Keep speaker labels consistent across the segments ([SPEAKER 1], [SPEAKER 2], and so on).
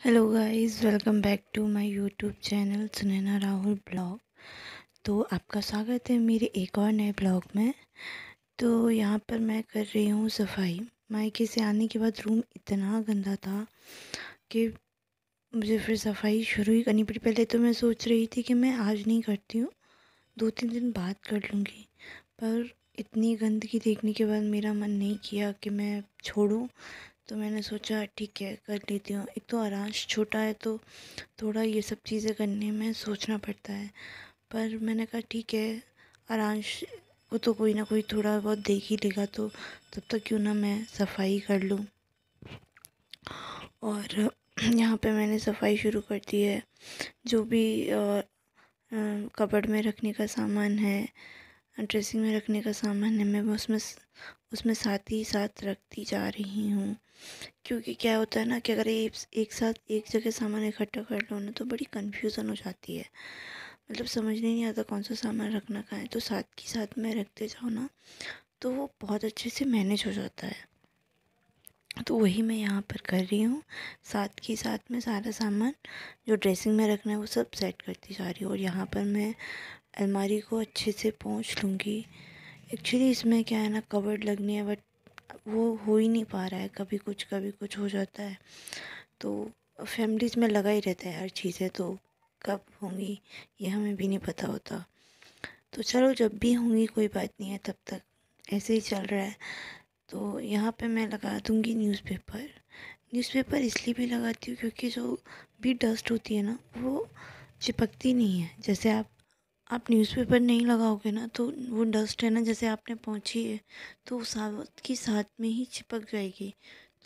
[SPEAKER 1] Hello guys, welcome back to my YouTube channel Sunaina Rahul blog. तो आपका स्वागत है मेरे एक और नए ब्लॉग में। तो यहाँ पर मैं कर रही हूँ सफाई। मायके से आने के बाद रूम इतना गंदा था कि मुझे फिर सफाई शुरू ही करनी पड़ी। पहले तो मैं सोच रही थी कि मैं आज नहीं करती हूँ, 2-3 दिन बाद कर लूँगी, पर इतनी गंदगी देखने के बाद मेरा मन नहीं किया कि मैं छोड़ूं। तो मैंने सोचा ठीक है, कर लेती हूँ। एक तो आरांश छोटा है तो थोड़ा ये सब चीज़ें करने में सोचना पड़ता है, पर मैंने कहा ठीक है, आरांश वो तो कोई ना कोई थोड़ा बहुत देख ही लेगा, तो तब तक क्यों ना मैं सफाई कर लूँ। और यहाँ पे मैंने सफाई शुरू कर दी है। जो भी कबर्ड में रखने का सामान है, ड्रेसिंग में रखने का सामान है, मैं उसमें साथ ही साथ रखती जा रही हूँ। क्योंकि क्या होता है ना कि अगर एक साथ एक जगह सामान इकट्ठा कर लो ना तो बड़ी कन्फ्यूज़न हो जाती है। मतलब समझ नहीं आता कौन सा सामान रखना कहाँ है। तो साथ के साथ में रखते जाओ ना तो वो बहुत अच्छे से मैनेज हो जाता है। तो वही मैं यहाँ पर कर रही हूँ। साथ के साथ में सारा सामान जो ड्रेसिंग में रखना है वो सब सेट करती जा रही हूँ। और यहाँ पर मैं अलमारी को अच्छे से पोंछ लूँगी। एक्चुअली इसमें क्या है ना, कबर्ड लगनी है, बट वो हो ही नहीं पा रहा है। कभी कुछ हो जाता है। तो फैमिलीज़ में लगा ही रहता है हर चीज़ें, तो कब होंगी ये हमें भी नहीं पता होता। तो चलो, जब भी होंगी कोई बात नहीं है, तब तक ऐसे ही चल रहा है। तो यहाँ पे मैं लगा दूँगी न्यूज़पेपर। न्यूज़पेपर इसलिए भी लगाती हूँ क्योंकि जो भी डस्ट होती है ना वो चिपकती नहीं है। जैसे आप न्यूज़पेपर नहीं लगाओगे ना तो वो डस्ट है ना, जैसे आपने पोंछी है तो साथ की साथ में ही चिपक जाएगी।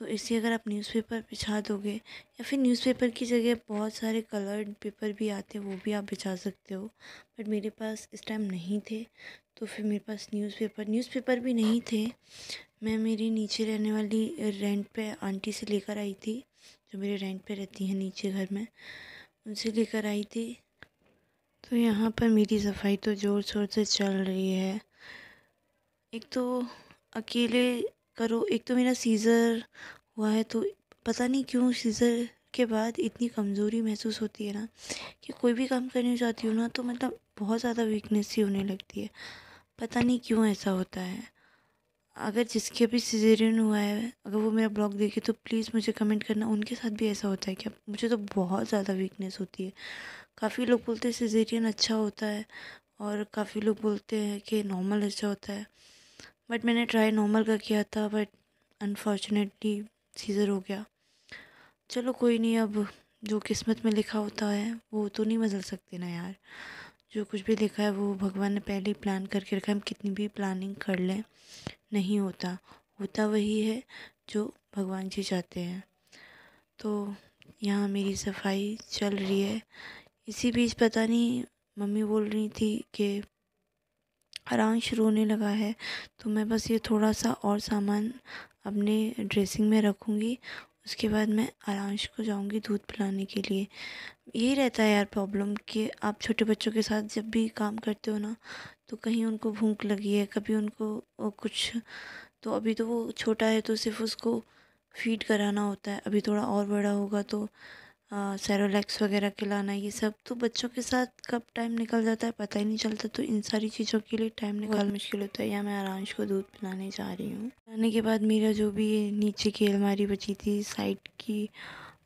[SPEAKER 1] तो इसलिए अगर आप न्यूज़पेपर बिछा दोगे, या फिर न्यूज़पेपर की जगह बहुत सारे कलर्ड पेपर भी आते हैं, वो भी आप बिछा सकते हो। बट मेरे पास इस टाइम नहीं थे, तो फिर मेरे पास न्यूज़पेपर भी नहीं थे। मैं मेरी नीचे रहने वाली रेंट पे आंटी से लेकर आई थी, जो मेरे रेंट पे रहती हैं नीचे घर में, उनसे लेकर आई थी। तो यहाँ पर मेरी सफाई तो ज़ोर शोर से चल रही है। एक तो अकेले करो, एक तो मेरा सीज़र हुआ है, तो पता नहीं क्यों सीज़र के बाद इतनी कमज़ोरी महसूस होती है ना कि कोई भी काम करने जाती हूँ ना तो मतलब बहुत ज़्यादा वीकनेस सी होने लगती है। पता नहीं क्यों ऐसा होता है। अगर जिसके भी सिजेरियन हुआ है, अगर वो मेरा ब्लॉग देखे तो प्लीज़ मुझे कमेंट करना, उनके साथ भी ऐसा होता है क्या? मुझे तो बहुत ज़्यादा वीकनेस होती है। काफ़ी लोग बोलते हैं सिजेरियन अच्छा होता है, और काफ़ी लोग बोलते हैं कि नॉर्मल अच्छा होता है। बट मैंने ट्राई नॉर्मल का किया था, बट अनफॉर्चुनेटली सीज़र हो गया। चलो कोई नहीं, अब जो किस्मत में लिखा होता है वो तो नहीं बदल सकते ना यार। जो कुछ भी लिखा है वो भगवान ने पहले ही प्लान करके रखा है। हम कितनी भी प्लानिंग कर लें, नहीं होता। होता वही है जो भगवान जी चाहते हैं। तो यहाँ मेरी सफाई चल रही है। इसी बीच पता नहीं मम्मी बोल रही थी कि आरांश रोने लगा है, तो मैं बस ये थोड़ा सा और सामान अपने ड्रेसिंग में रखूँगी। उसके बाद मैं आरांश को जाऊँगी दूध पिलाने के लिए। यही रहता है यार प्रॉब्लम, कि आप छोटे बच्चों के साथ जब भी काम करते हो ना तो कहीं उनको भूख लगी है, कभी उनको कुछ। तो अभी तो वो छोटा है तो सिर्फ उसको फीड कराना होता है। अभी थोड़ा और बड़ा होगा तो सेरोलैक्स वगैरह खिलाना, ये सब तो बच्चों के साथ कब टाइम निकल जाता है पता ही नहीं चलता। तो इन सारी चीज़ों के लिए टाइम निकालना मुश्किल होता है। या मैं आरांश को दूध पिलाने जा रही हूँ। पिलाने के बाद मेरा जो भी नीचे की अलमारी बची थी, साइड की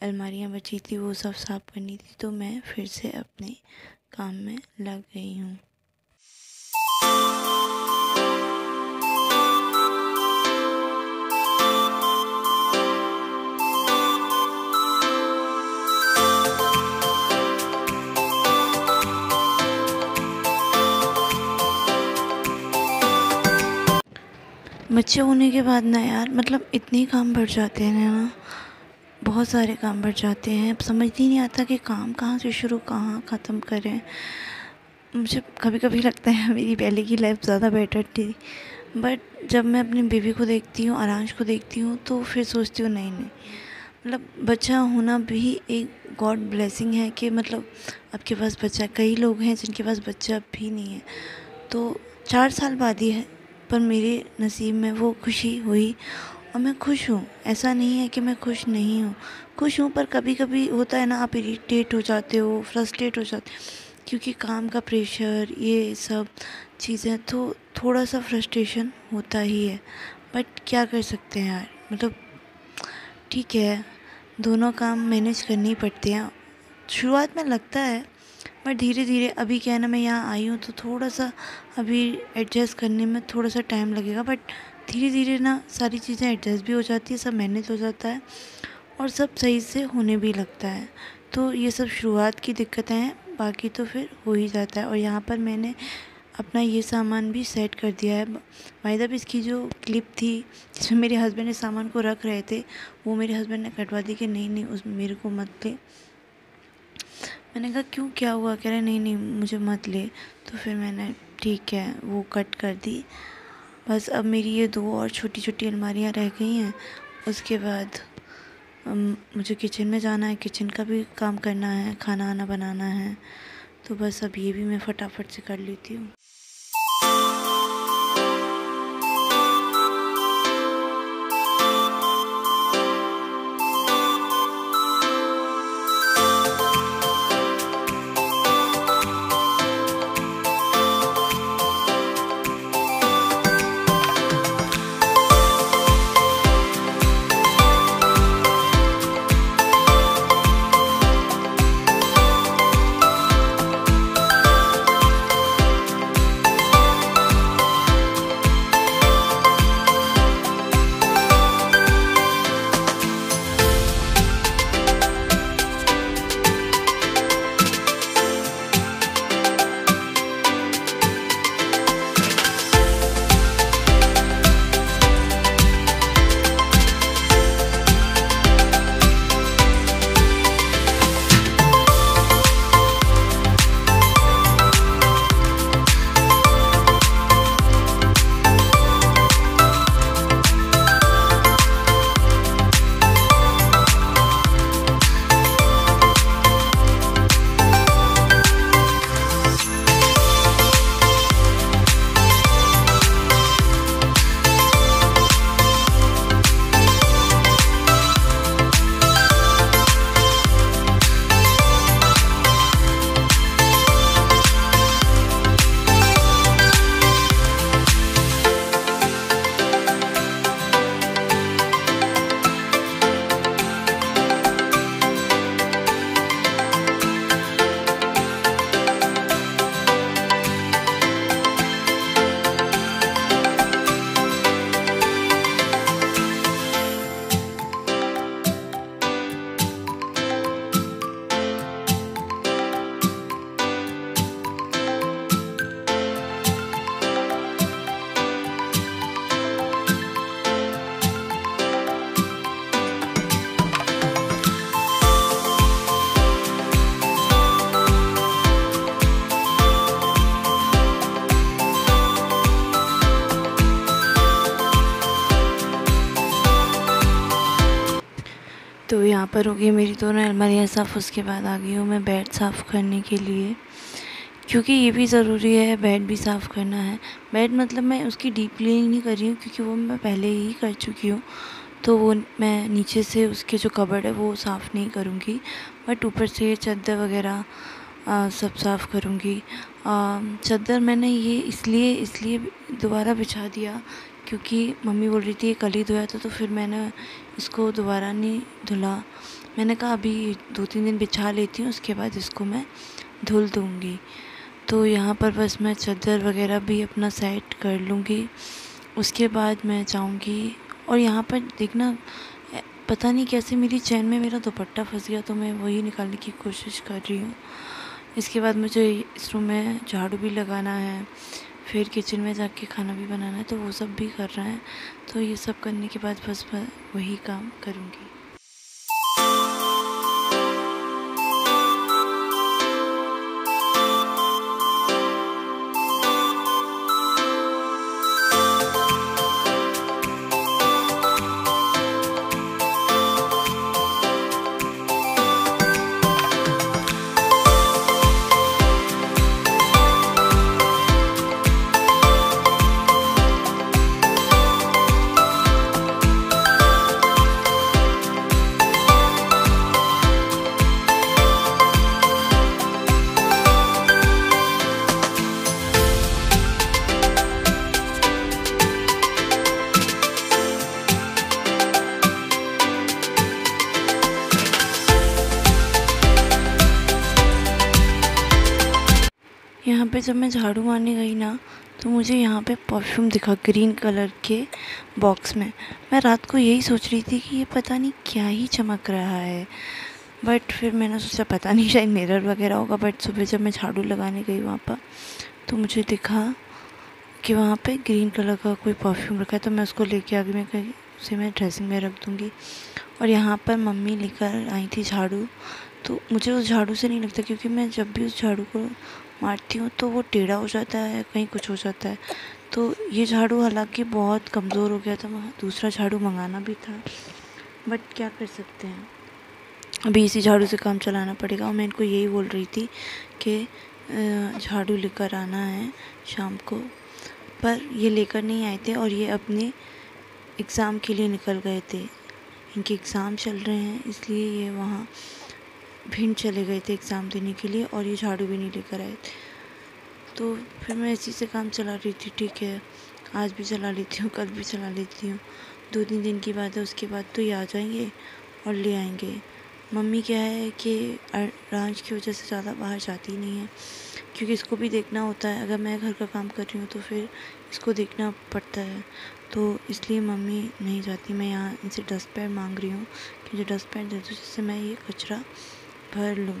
[SPEAKER 1] अलमारियाँ बची थी, वो सब साफ़ करनी थी, तो मैं फिर से अपने काम में लग गई हूँ। बच्चे होने के बाद ना यार, मतलब इतने काम बढ़ जाते हैं ना, बहुत सारे काम बढ़ जाते हैं। अब समझ ही नहीं आता कि काम कहाँ से शुरू कहाँ ख़त्म करें। मुझे कभी कभी लगता है मेरी पहले की लाइफ ज़्यादा बेटर थी, बट जब मैं अपनी बेबी को देखती हूँ, आरांश को देखती हूँ, तो फिर सोचती हूँ नहीं नहीं, मतलब बच्चा होना भी एक गॉड ब्लेसिंग है। कि मतलब आपके पास बच्चा, कई लोग हैं जिनके पास बच्चा भी नहीं है, तो 4 साल बाद ही है, पर मेरे नसीब में वो खुशी हुई। और मैं खुश हूँ, ऐसा नहीं है कि मैं खुश नहीं हूँ, खुश हूँ। पर कभी कभी होता है ना, आप इरिटेट हो जाते हो, फ्रस्ट्रेट हो जाते हो, क्योंकि काम का प्रेशर, ये सब चीज़ें, तो थोड़ा सा फ्रस्ट्रेशन होता ही है। बट क्या कर सकते हैं यार, मतलब ठीक है, दोनों काम मैनेज करने ही पड़ते हैं। शुरुआत में लगता है, पर धीरे धीरे, अभी क्या है ना, मैं यहाँ आई हूँ तो थोड़ा सा अभी एडजस्ट करने में थोड़ा सा टाइम लगेगा, बट धीरे धीरे ना सारी चीज़ें एडजस्ट भी हो जाती है, सब मैनेज हो जाता है और सब सही से होने भी लगता है। तो ये सब शुरुआत की दिक्कतें हैं, बाकी तो फिर हो ही जाता है। और यहाँ पर मैंने अपना ये सामान भी सेट कर दिया है। बाय द वे, इसकी जो क्लिप थी जिसमें मेरे हस्बैंड ने सामान को रख रहे थे, वो मेरे हस्बैंड ने कटवा दी कि नहीं नहीं, उस मेरे को मत ले। मैंने कहा क्यों, क्या हुआ? कह रहे नहीं नहीं मुझे मत ले। तो फिर मैंने ठीक है वो कट कर दी। बस अब मेरी ये 2 और छोटी छोटी अलमारियाँ रह गई हैं। उसके बाद मुझे किचन में जाना है, किचन का भी काम करना है, खाना आना बनाना है। तो बस अब ये भी मैं फटाफट से कर लेती हूँ। तो यहाँ पर हो गई मेरी दोनों अलमारियाँ साफ़। उसके बाद आ गई हूँ मैं बेड साफ़ करने के लिए, क्योंकि ये भी ज़रूरी है, बेड भी साफ़ करना है। बेड मतलब मैं उसकी डीप क्लीनिंग नहीं कर रही हूँ, क्योंकि वो मैं पहले ही कर चुकी हूँ। तो वो मैं नीचे से उसके जो कबर्ड है वो साफ़ नहीं करूँगी, बट ऊपर से चादर वगैरह सब साफ़ करूँगी। चादर मैंने ये इसलिए दोबारा बिछा दिया, क्योंकि मम्मी बोल रही थी ये कल ही धोया था, तो फिर मैंने इसको दोबारा नहीं धुला। मैंने कहा अभी 2-3 दिन बिछा लेती हूँ, उसके बाद इसको मैं धुल दूँगी। तो यहाँ पर बस मैं चादर वगैरह भी अपना सेट कर लूँगी, उसके बाद मैं जाऊँगी। और यहाँ पर देखना, पता नहीं कैसे मेरी चैन में मेरा दुपट्टा फंस गया, तो मैं वही निकालने की कोशिश कर रही हूँ। इसके बाद मुझे इस रूम में झाड़ू भी लगाना है, फिर किचन में जाके खाना भी बनाना है, तो वो सब भी कर रहा है। तो ये सब करने के बाद बस मैं वही काम करूँगी। पे जब मैं झाड़ू मारने गई ना, तो मुझे यहाँ पे परफ्यूम दिखा ग्रीन कलर के बॉक्स में। मैं रात को यही सोच रही थी कि ये पता नहीं क्या ही चमक रहा है, बट फिर मैंने सोचा पता नहीं शायद मिरर वगैरह होगा। बट सुबह जब मैं झाड़ू लगाने गई वहाँ पर, तो मुझे दिखा कि वहाँ पे ग्रीन कलर का कोई परफ्यूम रखा है। तो मैं उसको लेके आ गई, मैं कही उसे मैं ड्रेसिंग में रख दूँगी। और यहाँ पर मम्मी लेकर आई थी झाड़ू, तो मुझे उस झाड़ू से नहीं लगता, क्योंकि मैं जब भी उस झाड़ू को मारती हूँ तो वो टेढ़ा हो जाता है, कहीं कुछ हो जाता है। तो ये झाड़ू हालांकि बहुत कमज़ोर हो गया था, दूसरा झाड़ू मंगाना भी था, बट क्या कर सकते हैं, अभी इसी झाड़ू से काम चलाना पड़ेगा। और मैं इनको यही बोल रही थी कि झाड़ू लेकर आना है शाम को, पर ये लेकर नहीं आए थे और ये अपने एग्ज़ाम के लिए निकल गए थे। इनके एग्ज़ाम चल रहे हैं, इसलिए ये वहाँ भिंड चले गए थे एग्ज़ाम देने के लिए, और ये झाड़ू भी नहीं लेकर आए थे। तो फिर मैं इसी से काम चला रही थी। ठीक है, आज भी चला लेती हूँ, कल भी चला लेती हूँ, 2-3 दिन की बात है, उसके बाद तो ये आ जाएंगे और ले आएंगे। मम्मी क्या है कि रांझ की वजह से ज़्यादा बाहर जाती नहीं है, क्योंकि इसको भी देखना होता है। अगर मैं घर का काम कर रही हूँ तो फिर इसको देखना पड़ता है, तो इसलिए मम्मी नहीं जाती। मैं यहाँ इनसे डस्टबिन मांग रही हूँ कि मुझे डस्टबिन दे दो जिससे मैं ये कचरा भर लूँ।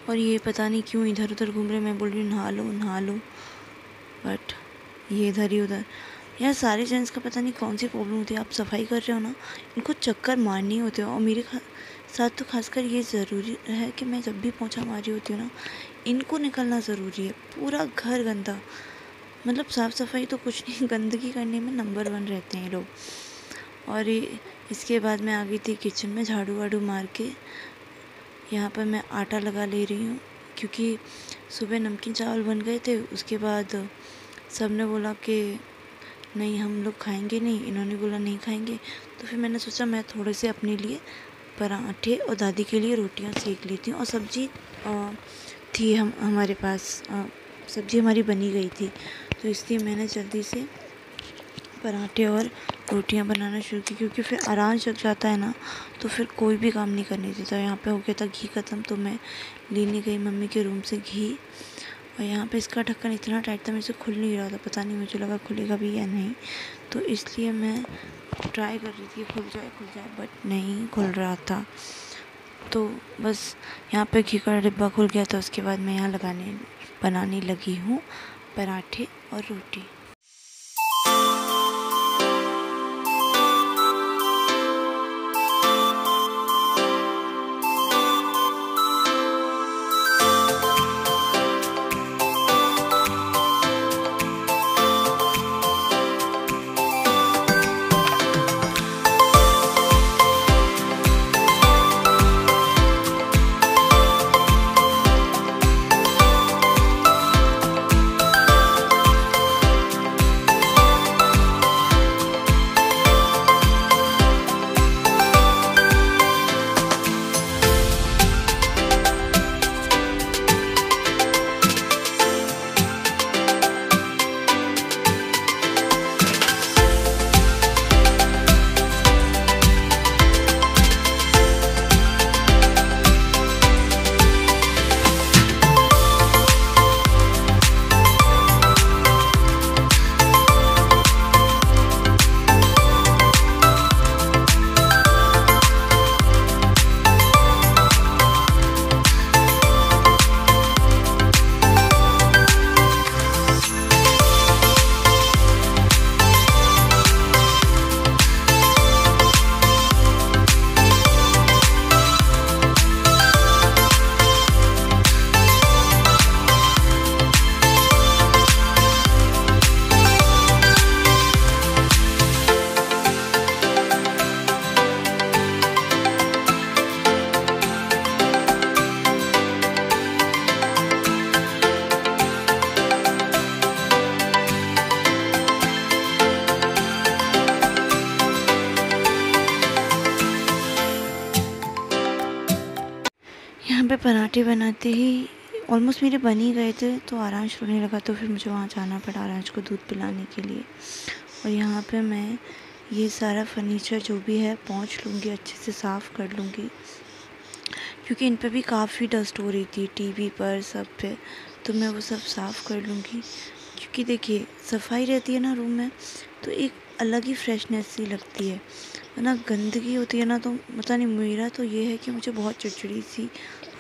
[SPEAKER 1] और ये पता नहीं क्यों इधर उधर घूम रहे। मैं बोल रही हूँ नहा लो, बट ये इधर ही उधर। यार सारे जेंट्स का पता नहीं कौन सी प्रॉब्लम होती है। आप सफाई कर रहे हो ना, इनको चक्कर मारनी होते हो। और मेरे साथ तो खासकर ये ज़रूरी है कि मैं जब भी पोंछा मारी होती हूँ ना, इनको निकलना ज़रूरी है। पूरा घर गंदा, मतलब साफ़ सफाई तो कुछ नहीं, गंदगी करने में नंबर 1 रहते हैं ये लोग। और इसके बाद मैं आ गई थी किचन में, झाड़ू वाड़ू मार के यहाँ पर मैं आटा लगा ले रही हूँ, क्योंकि सुबह नमकीन चावल बन गए थे। उसके बाद सब ने बोला कि नहीं हम लोग खाएंगे नहीं, इन्होंने बोला नहीं खाएंगे, तो फिर मैंने सोचा मैं थोड़े से अपने लिए पराठे और दादी के लिए रोटियां सेक लेती हूँ। और सब्ज़ी थी हमारे पास, सब्ज़ी हमारी बनी गई थी, तो इसलिए मैंने जल्दी से पराठे और रोटियां बनाना शुरू की, क्योंकि फिर आराम जग जाता है ना, तो फिर कोई भी काम नहीं करने देता। यहाँ पे हो गया था घी ख़त्म, तो मैं लेने गई मम्मी के रूम से घी। और यहाँ पे इसका ढक्कन इतना टाइट था, मेरे से खुल नहीं रहा था, पता नहीं मुझे लगा खुलेगा भी या नहीं, तो इसलिए मैं ट्राई कर रही थी खुल जाए, बट नहीं खुल रहा था। तो बस यहाँ पे घी का डिब्बा खुल गया था। उसके बाद मैं यहाँ बनाने लगी हूँ पराठे और रोटी। यहाँ पे पराठे बनाते ही ऑलमोस्ट मेरे बन ही गए थे, तो आरांश रोने लगा, तो फिर मुझे वहाँ जाना पड़ा आरांश को दूध पिलाने के लिए। और यहाँ पे मैं ये सारा फर्नीचर जो भी है पोंछ लूँगी, अच्छे से साफ़ कर लूँगी, क्योंकि इन पे भी काफ़ी डस्ट हो रही थी, टीवी पर सब पे। तो मैं वो सब साफ़ कर लूँगी। क्योंकि देखिए सफाई रहती है ना रूम में तो एक अलग ही फ्रेशनेस सी लगती है। ना गंदगी होती है ना तो पता नहीं, मेरा तो ये है कि मुझे बहुत चिड़चिड़ी सी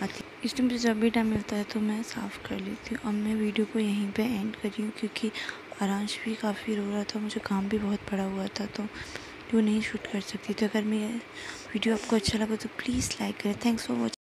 [SPEAKER 1] आती है। इसलिए मुझे जब भी टाइम मिलता है तो मैं साफ़ कर लेती हूँ। अब मैं वीडियो को यहीं पे एंड कर रही हूँ क्योंकि आरांश भी काफ़ी रो रहा था, मुझे काम भी बहुत पड़ा हुआ था तो वो नहीं शूट कर सकती। तो अगर मेरा वीडियो आपको अच्छा लगा तो प्लीज़ लाइक करें। Thanks for watching.